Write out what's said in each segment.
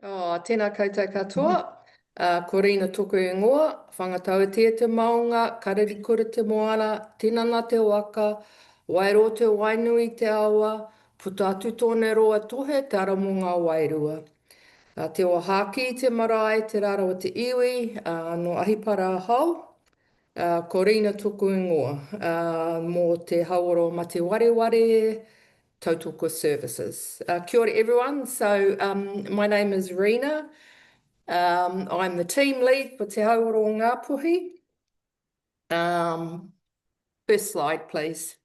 Tēnā koutou katoa. Ko Rina tōku ingoa, whangatau tia te maunga, kareri kura te moana, tinana te waka, Wairoa te wainui te awa, puta atu tōne roa tohe te ara mō ngā Wairua. Te o haki te marae, te raro te iwi, no ahipara hau. Ko Rina tōku ingoa, mō te hauoro ma te wareware, Tautoko Services. Kia ora everyone. So my name is Rina. I'm the team lead for Te Hauoro o Ngāpuhi. First slide, please.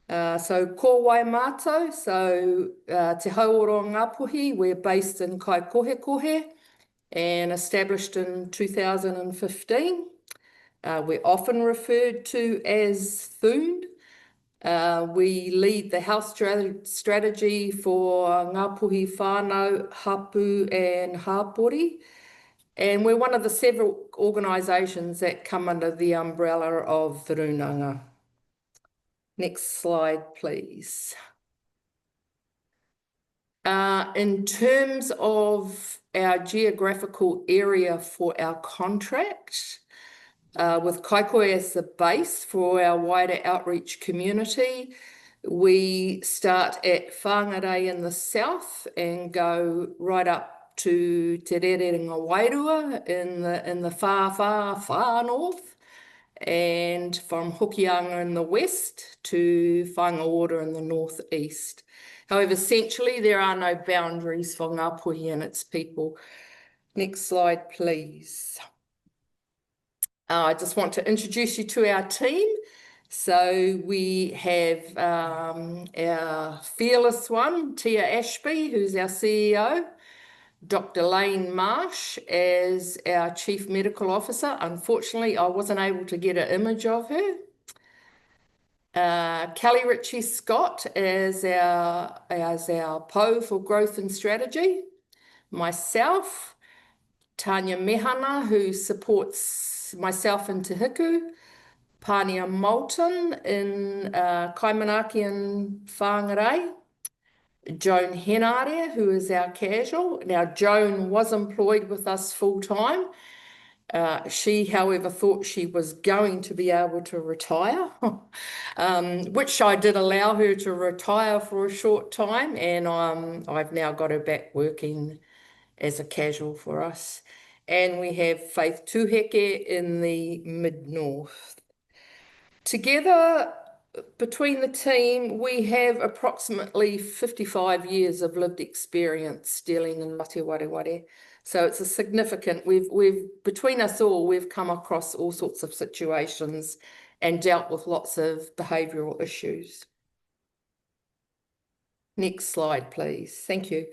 So ko wai mātou. So Te Hauoro o Ngāpuhi, we're based in Kaiārahi and established in 2015. We're often referred to as Thun. We lead the health strategy for Ngāpuhi whānau, hapu and hapori. And we're one of the several organisations that come under the umbrella of the Runanga. Next slide, please. In terms of our geographical area for our contract, with Kaikoe as the base for our wider outreach community, we start at Whangarei in the south and go right up to Te Rerenga Wairoa in the far north, and from Hokianga in the west to Whangaora in the northeast. However, essentially there are no boundaries for Ngāpuhi and its people. Next slide, please. I just want to introduce you to our team. So we have our fearless one, Tia Ashby, who's our CEO, Dr. Lane Marsh as our Chief Medical Officer. Unfortunately, I wasn't able to get an image of her. Kelly Ritchie Scott as our PO for Growth and Strategy. Myself, Tanya Mehana, who supports myself in Te Hiku, Pānia Moulton in Kaimanaki and Whangarei, Joan Henare, who is our casual. Now, Joan was employed with us full-time. She, however, thought she was going to be able to retire, which I did allow her to retire for a short time, and I've now got her back working as a casual for us. And we have Faith Tuheke in the mid-north. Together, between the team, we have approximately 55 years of lived experience dealing in mate wareware. So it's a significant, between us all, we've come across all sorts of situations and dealt with lots of behavioural issues. Next slide, please. Thank you.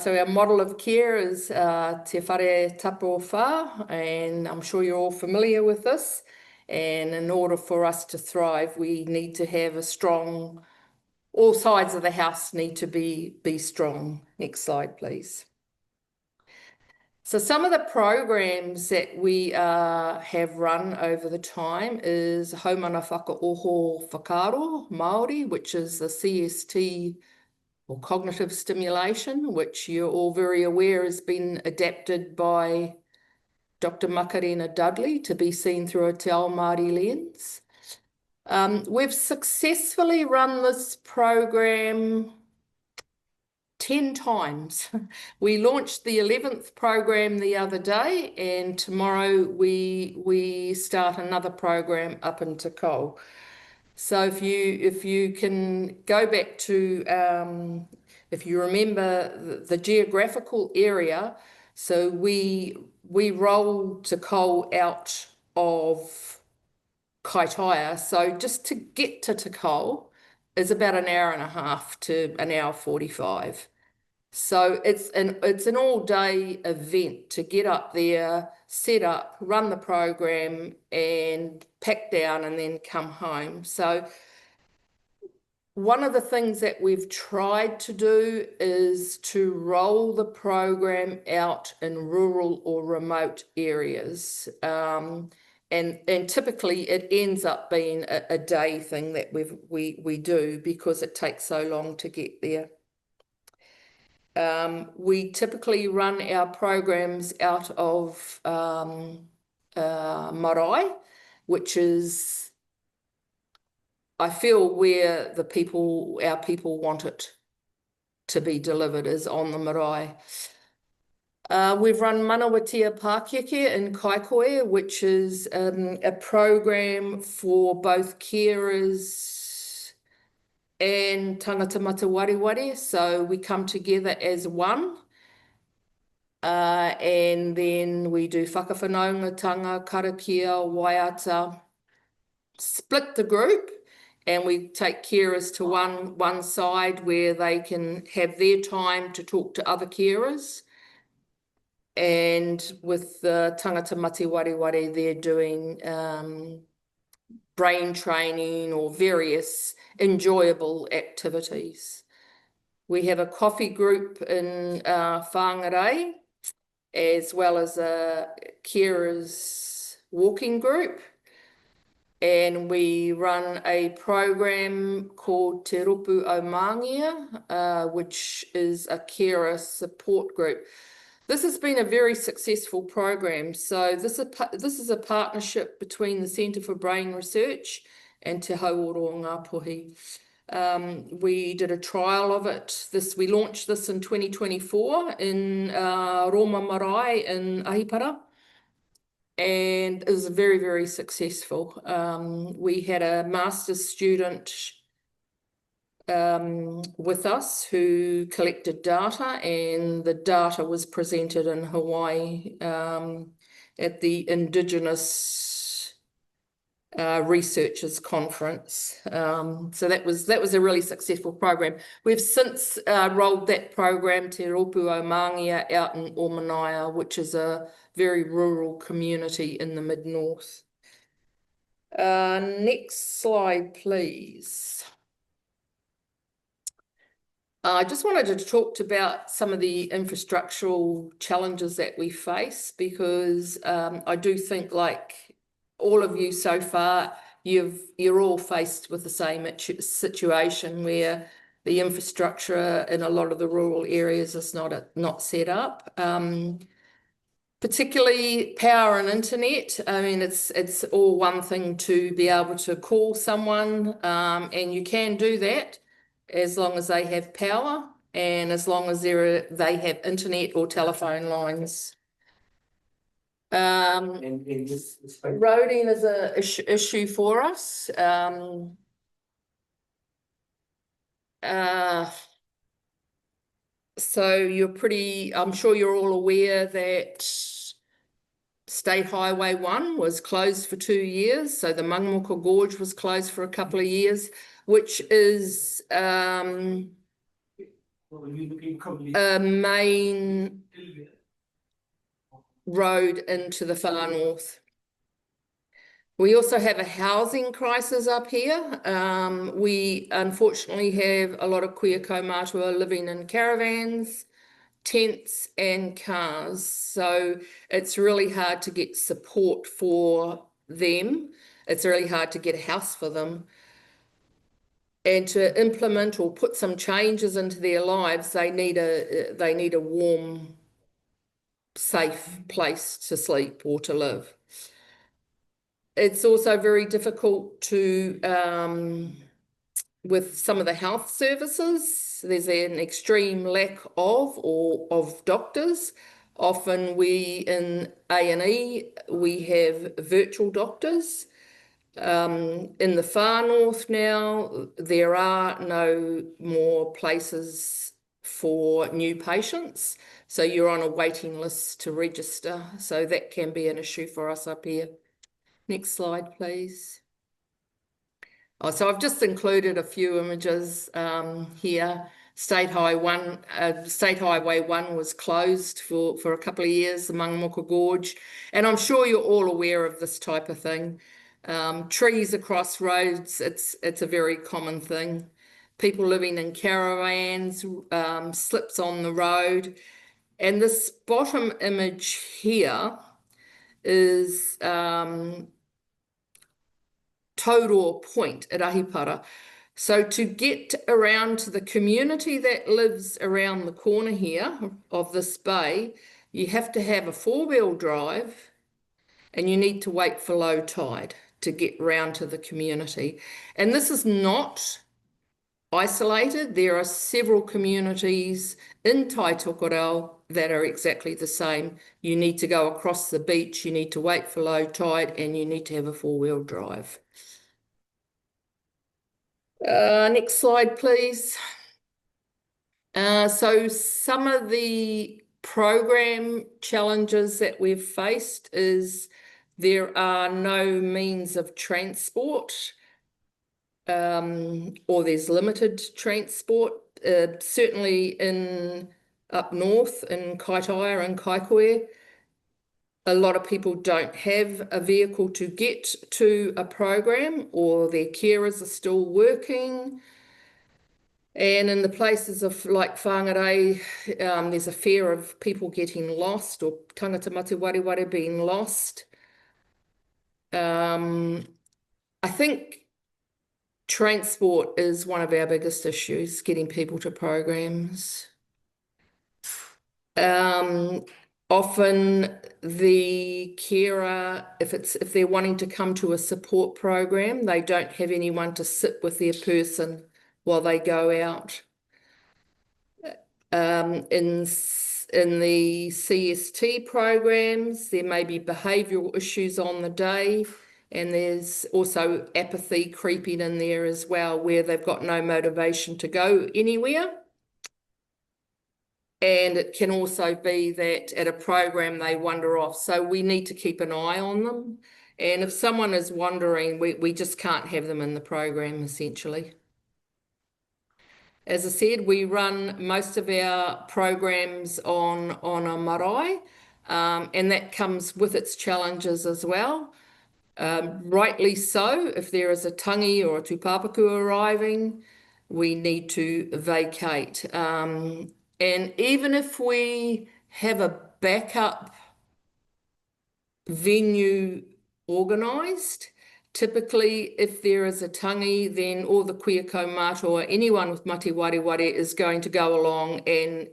So our model of care is Te Whare Tapo Whā, and I'm sure you're all familiar with this. And in order for us to thrive, we need to have a strong, all sides of the house need to be strong. Next slide, please. So some of the programs that we have run over the time is Haumana Whakaoho Whakaro Māori, which is the CST or cognitive stimulation, which you're all very aware has been adapted by Dr. Makarena Dudley to be seen through a Te Ao Māori lens. We've successfully run this program 10 times. We launched the 11th program the other day, and tomorrow we start another program up in Te Kau. So if you can go back to, if you remember the geographical area, so we roll Te Kau out of Kaitaia. So just to get to Te Kau is about an hour and a half to an hour 45. So it's an all-day event to get up there, set up, run the program, and pack down and then come home. So one of the things that we've tried to do is to roll the program out in rural or remote areas. And typically it ends up being a day thing that we do because it takes so long to get there. We typically run our programs out of marae, which is, I feel, where our people want it to be delivered, is on the marae. We've run Manawatia Pākeke in Kaikoe, which is a program for both carers and tangata mata wareware. So we come together as one. And then we do whakawhanaungatanga, karakia, waiata, split the group, and we take carers to one side where they can have their time to talk to other carers. And with the tangata mate wareware, they're doing brain training or various enjoyable activities. We have a coffee group in Whāngarei, as well as a carers walking group. And we run a program called Te Ropu o Māngia, which is a carer support group. This has been a very successful program. So this is a partnership between the Centre for Brain Research and Te Hauoro o Ngāpuhi. We did a trial of it. We launched this in 2024 in Roma Marae in Ahipara, and it was very, very successful. We had a master's student with us who collected data, and the data was presented in Hawaii at the Indigenous Researchers Conference. So that was a really successful program. We've since rolled that program Te Ropu o Māngia out in Omanaya, which is a very rural community in the mid-north. Next slide, please. I just wanted to talk about some of the infrastructural challenges that we face, because I do think, like all of you so far, you're all faced with the same situation where the infrastructure in a lot of the rural areas is not set up. Particularly power and internet. I mean, it's all one thing to be able to call someone, and you can do that as long as they have power and as long as they have internet or telephone lines. Roading is an issue for us. So I'm sure you're all aware that State Highway 1 was closed for 2 years. So the Mangamuka Gorge was closed for a couple of years, which is a main road into the far north. We also have a housing crisis up here. We unfortunately have a lot of kuia kaumātua living in caravans, tents and cars. So it's really hard to get support for them. It's really hard to get a house for them. And to implement or put some changes into their lives, they need a warm, safe place to sleep or to live. It's also very difficult to, with some of the health services, there's an extreme lack of doctors. Often in A&E, we have virtual doctors. In the far north now, there are no more places for new patients. So you're on a waiting list to register. So that can be an issue for us up here. Next slide, please. Oh, so I've just included a few images here. State Highway 1 was closed for a couple of years, the Mangamuka Gorge, and I'm sure you're all aware of this type of thing. Trees across roads, it's a very common thing. People living in caravans, slips on the road. And this bottom image here is Taurua Point at Ahipara. So to get around to the community that lives around the corner here of this bay, you have to have a 4-wheel drive and you need to wait for low tide to get round to the community. And this is not isolated. There are several communities in Tai Tokerau that are exactly the same. You need to go across the beach, you need to wait for low tide, and you need to have a 4-wheel drive. Next slide, please. So some of the program challenges that we've faced is there are no means of transport, or there's limited transport. Certainly in up north in Kaiārahi and Kaikohe, a lot of people don't have a vehicle to get to a program, or their carers are still working. And in the places of like Whangarei, there's a fear of people getting lost, or tangata mate wareware being lost. I think transport is one of our biggest issues, getting people to programs. Often the carer, if they're wanting to come to a support program, they don't have anyone to sit with their person while they go out. In the CST programs, there may be behavioural issues on the day, and there's also apathy creeping in there as well, where they've got no motivation to go anywhere. And it can also be that at a program they wander off. So we need to keep an eye on them. And if someone is wandering, we just can't have them in the program, essentially. As I said, we run most of our programs on a marae, and that comes with its challenges as well. Rightly so, if there is a tangi or a tūpapaku arriving, we need to vacate. And even if we have a backup venue organised, typically if there is a tangi, then all the queer kaumata or anyone with mate wareware is going to go along and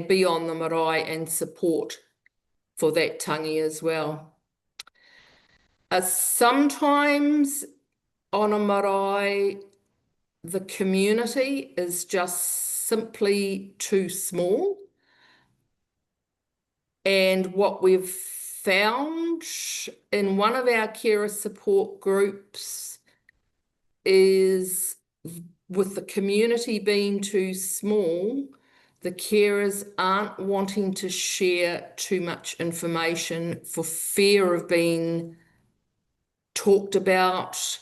be on the marae and support for that tangi as well. Sometimes on a marae, the community is just simply too small. And what we've found in one of our carer support groups is, with the community being too small, the carers aren't wanting to share too much information for fear of being talked about,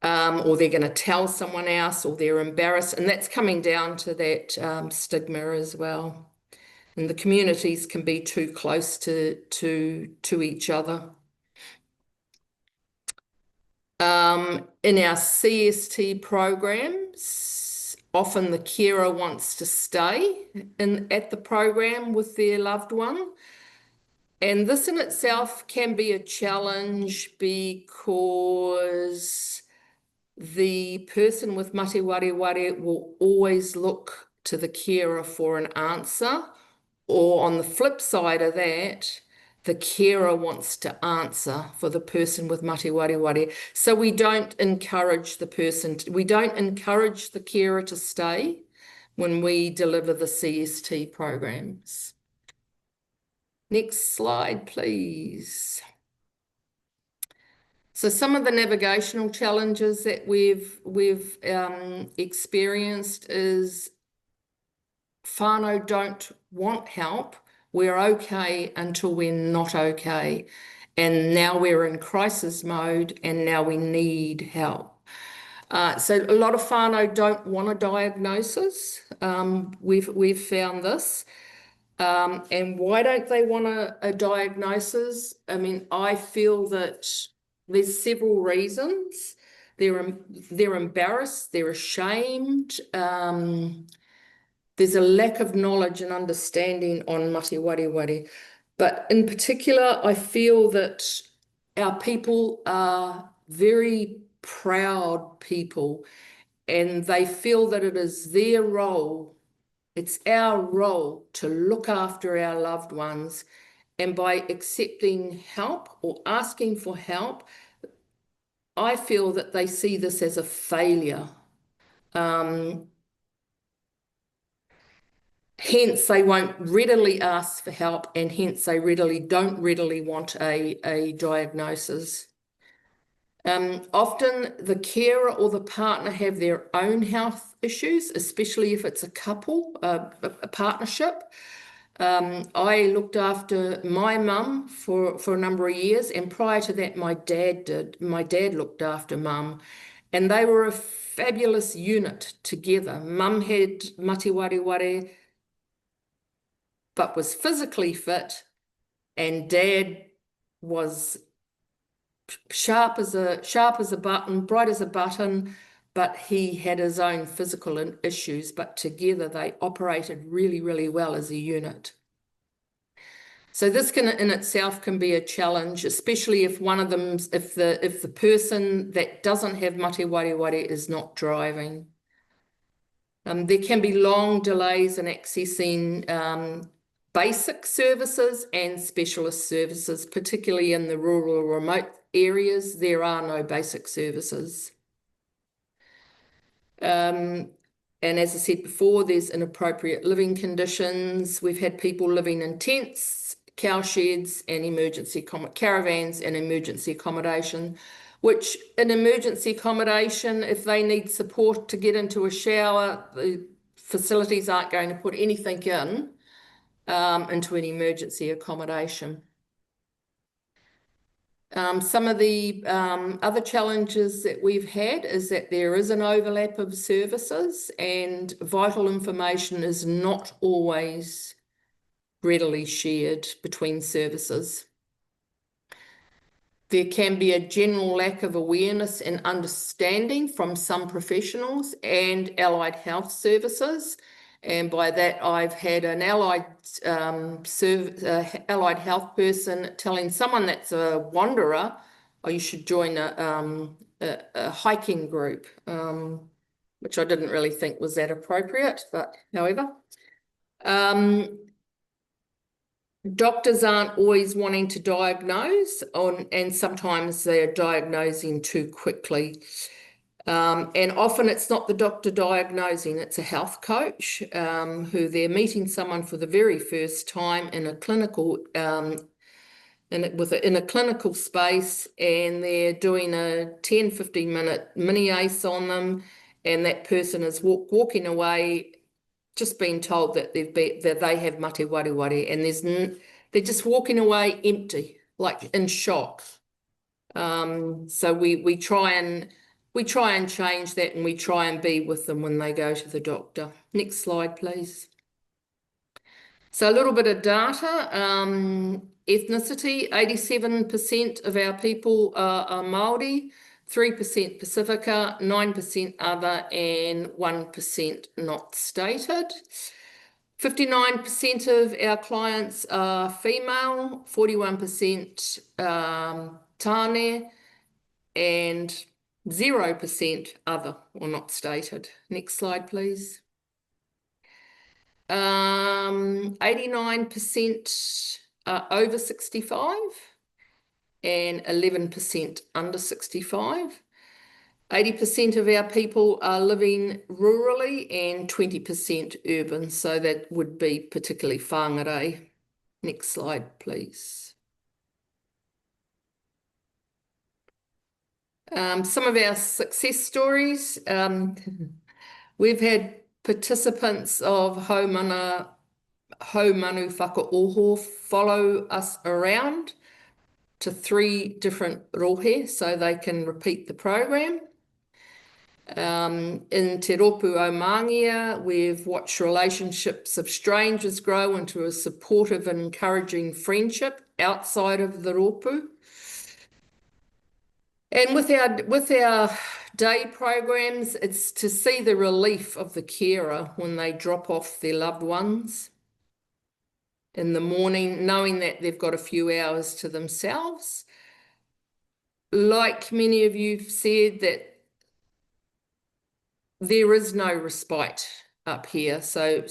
or they're going to tell someone else, or they're embarrassed. And that's coming down to that stigma as well. And the communities can be too close to each other. In our CST programs, often the carer wants to stay at the program with their loved one. And this in itself can be a challenge, because the person with mate wareware will always look to the carer for an answer, or on the flip side of that, the carer wants to answer for the person with mate wareware. So we don't encourage the carer to stay when we deliver the CST programs. Next slide, please. So some of the navigational challenges that we've experienced is whānau don't want help. We're okay until we're not okay. And now we're in crisis mode, and now we need help. So a lot of whānau don't want a diagnosis. We've found this. And why don't they want a diagnosis? I mean, I feel that there's several reasons. They're embarrassed, they're ashamed. There's a lack of knowledge and understanding on mate wareware. But in particular, I feel that our people are very proud people, and they feel that it is their role, it's our role to look after our loved ones. And by accepting help or asking for help, I feel that they see this as a failure. Hence, they won't readily ask for help, and hence they don't readily want a diagnosis. Often the carer or the partner have their own health issues, especially if it's a couple, a partnership. I looked after my mum for a number of years, and prior to that, my dad did. My dad looked after mum, and they were a fabulous unit together. Mum had mate wareware, but was physically fit, and dad was sharp as a button, bright as a button, but he had his own physical issues. But together they operated really, really well as a unit. So this can in itself can be a challenge, especially if one of them, if the person that doesn't have mate wareware is not driving. There can be long delays in accessing basic services and specialist services, particularly in the rural or remote areas. There are no basic services. And as I said before, there's inappropriate living conditions. We've had people living in tents, cow sheds, and emergency caravans and emergency accommodation, which in emergency accommodation, if they need support to get into a shower, the facilities aren't going to put anything into an emergency accommodation. Some of the other challenges that we've had is that there is an overlap of services, and vital information is not always readily shared between services. There can be a general lack of awareness and understanding from some professionals and allied health services. And by that, I've had an allied health person telling someone that's a wanderer, oh, you should join a hiking group, which I didn't really think was that appropriate, but however. Doctors aren't always wanting to diagnose, and sometimes they're diagnosing too quickly. And often it's not the doctor diagnosing, it's a health coach who they're meeting someone for the very first time in a clinical in a clinical space, and they're doing a 10-15 minute mini ACE on them, and that person is walking away just being told that they have mate wareware, and they're just walking away empty, like in shock. So we try and change that, and we try and be with them when they go to the doctor. Next slide, please. So a little bit of data. Ethnicity, 87% of our people are Māori, 3% Pacifica, 9% other, and 1% not stated. 59% of our clients are female, 41% tāne, and 0% other or not stated. Next slide, please. 89% are over 65 and 11% under 65. 80% of our people are living rurally and 20% urban, so that would be particularly whāngarei. Next slide, please. Some of our success stories. We've had participants of Hau Manu Whakaoho follow us around to 3 different rohe so they can repeat the program. In Te Ropu o Māngia, we've watched relationships of strangers grow into a supportive and encouraging friendship outside of the ropu. And with our day programs, it's to see the relief of the carer when they drop off their loved ones in the morning, knowing that they've got a few hours to themselves. like many of you have said, that there is no respite up here. So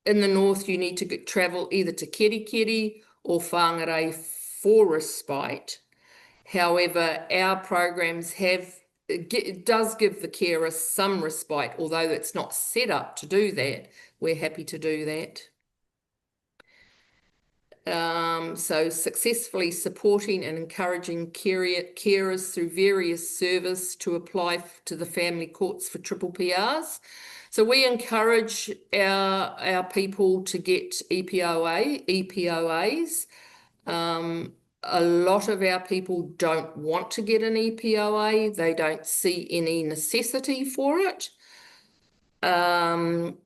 in the north, you need to travel either to Kerikeri or Whangarei for respite. However, our programs it does give the carer some respite, although it's not set up to do that. We're happy to do that. So successfully supporting and encouraging carers through various service to apply to the family courts for triple PRs. So we encourage our people to get EPOAs. A lot of our people don't want to get an EPOA. They don't see any necessity for it. And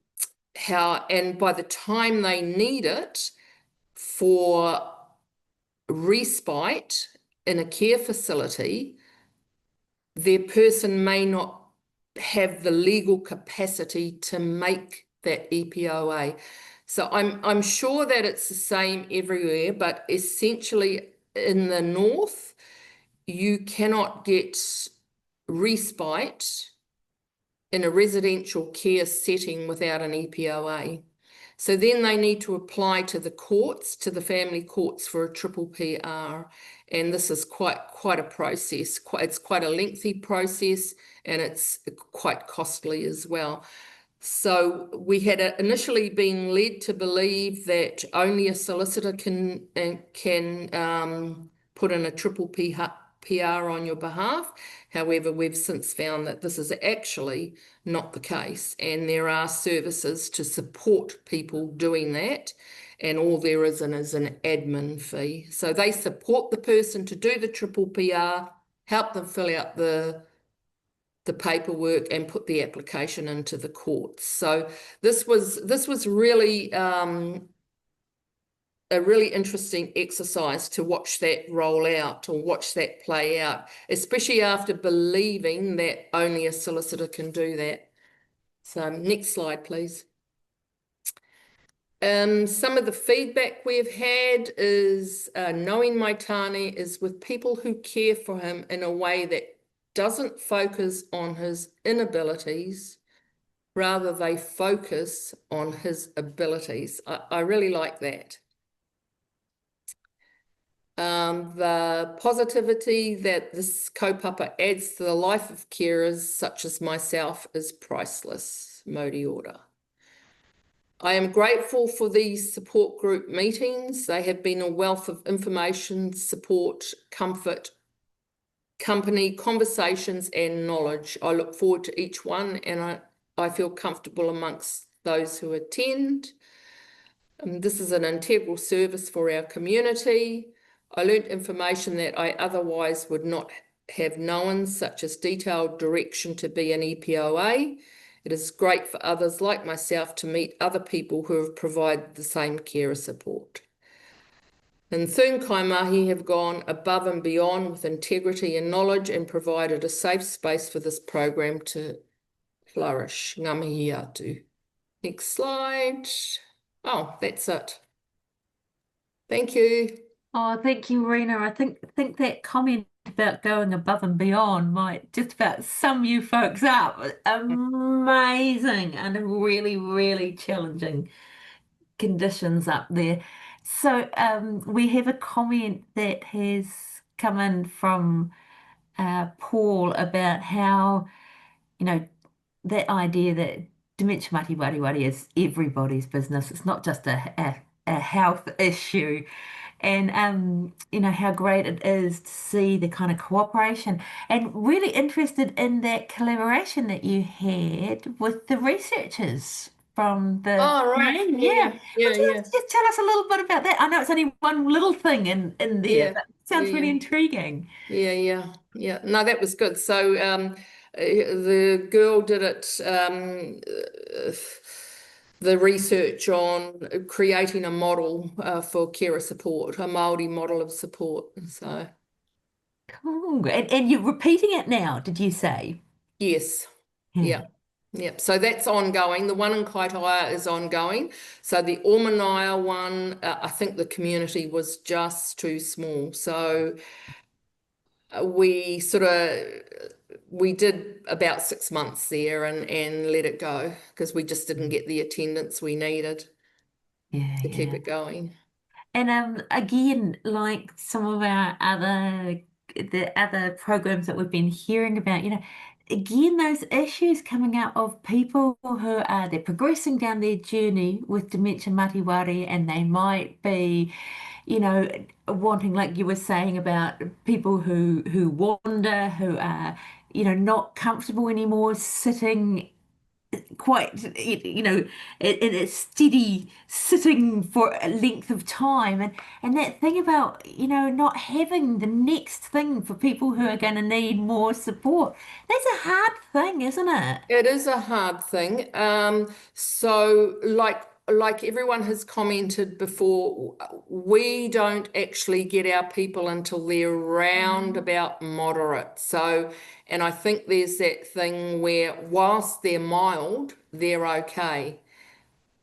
by the time they need it for respite in a care facility, their person may not have the legal capacity to make that EPOA. So I'm sure that it's the same everywhere, but essentially in the north, you cannot get respite in a residential care setting without an EPOA. So then they need to apply to the courts, to the family courts, for a triple PR. And this is quite a process. It's quite a lengthy process, and it's quite costly as well. So we had initially been led to believe that only a solicitor can put in a triple PR on your behalf. However, we've since found that this is actually not the case, and there are services to support people doing that, and all there is an admin fee. So they support the person to do the triple PR, help them fill out the paperwork and put the application into the courts. So this was really a really interesting exercise to watch that roll out, or watch that play out, especially after believing that only a solicitor can do that. So next slide, please. Some of the feedback we've had is knowing my Tāne is with people who care for him in a way that doesn't focus on his inabilities, rather they focus on his abilities. I really like that. The positivity that this kaupapa adds to the life of carers such as myself is priceless. Modi order. I am grateful for these support group meetings. They have been a wealth of information, support, comfort, company, conversations, and knowledge. I look forward to each one, and I feel comfortable amongst those who attend. This is an integral service for our community. I learnt information that I otherwise would not have known, such as detailed direction to be an EPOA. It is great for others like myself to meet other people who have provided the same carer support. And Thun Kaimahi have gone above and beyond with integrity and knowledge and provided a safe space for this program to flourish. Ngā mihi atu. Next slide. Oh, that's it. Thank you. Oh, thank you, Rina. I think that comment about going above and beyond might just about sum you folks up. Amazing and really, really challenging conditions up there. So we have a comment that has come in from Paul about how, that idea that dementia mati wari is everybody's business. It's not just a health issue. And how great it is to see the kind of cooperation, and really interested in that collaboration that you had with the researchers from the Right. yeah. Would you Yeah. just tell us a little bit about that? I know it's only one little thing in there, but it sounds really intriguing. Yeah. No, that was good. So the girl did it, the research on creating a model for carer support, a Māori model of support. So Cool. And you're repeating it now, did you say? yes. Yeah. So that's ongoing. The one in Kaiārahi is ongoing. So the Ormanaya one, I think the community was just too small. So we sort of we did about 6 months there and let it go because we just didn't get the attendance we needed Yeah, to keep yeah. it going. And again, like some of our the other programs that we've been hearing about, again, those issues coming out of people who are they're progressing down their journey with dementia matiwari, and they might be, wanting, like you were saying, about people who wander, who are, not comfortable anymore sitting quite, in a steady sitting for a length of time. And that thing about, not having the next thing for people who are going to need more support. That's a hard thing, isn't it? It is a hard thing. So like everyone has commented before, we don't actually get our people until they're round about moderate. So, and I think there's that thing where whilst they're mild, they're okay.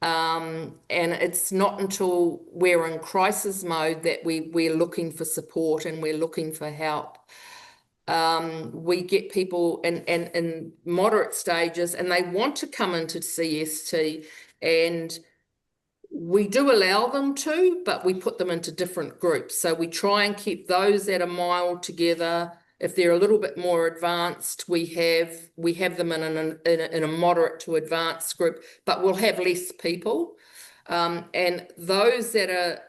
And it's not until we're in crisis mode that we're looking for support and we're looking for help. We get people in moderate stages and they want to come into CST, and we do allow them to, but we put them into different groups. So we try and keep those that are mild together. If they're a little bit more advanced, we have them in a moderate to advanced group, but we'll have less people. And those that are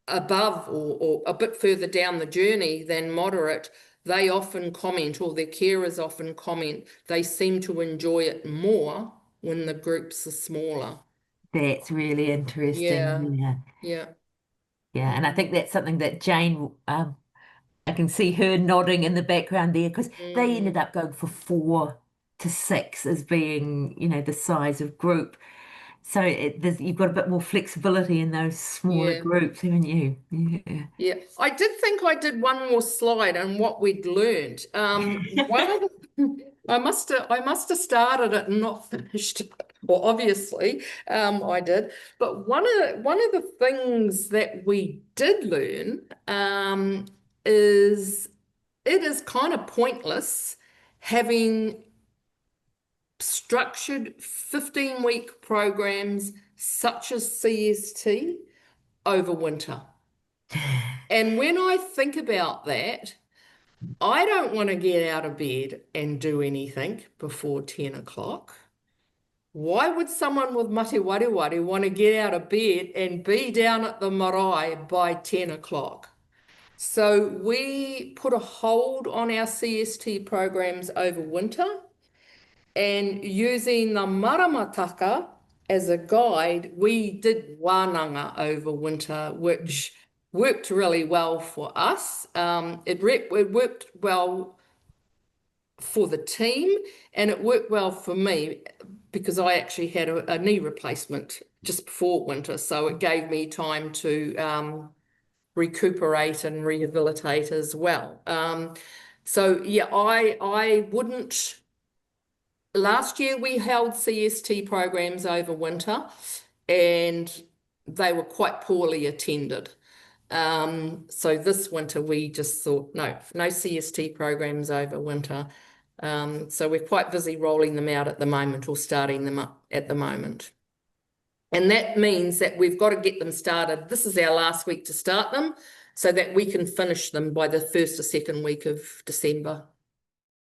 above or a bit further down the journey than moderate, they often comment, or their carers often comment, they seem to enjoy it more when the groups are smaller. That's really Yeah, interesting. Yeah. yeah. Yeah. And I think that's something that Jane, I can see her nodding in the background there, because they ended Mm, up going for 4 to 6 as being, the size of group. So you've got a bit more flexibility in those smaller yeah. groups, haven't you? Yeah. Yeah, I did think I did one more slide on what we'd learned. One of the, I must have started it and not finished it. Well, obviously, I did. But one of the things that we did learn is it is kind of pointless having structured 15-week programs such as CST over winter. And when I think about that, I don't want to get out of bed and do anything before 10 o'clock. Why would someone with mate wareware want to get out of bed and be down at the marae by 10 o'clock? So we put a hold on our CST programs over winter, and using the maramataka as a guide, we did wānanga over winter, which worked really well for us. It worked well for the team, and it worked well for me because I actually had a knee replacement just before winter. So it gave me time to recuperate and rehabilitate as well. So yeah, I wouldn't. Last year we held CST programs over winter, and they were quite poorly attended. So this winter we just thought, no CST programs over winter. So we're quite busy rolling them out at the moment, or starting them up at the moment. And that means that we've got to get them started. This is our last week to start them so that we can finish them by the first or second week of December.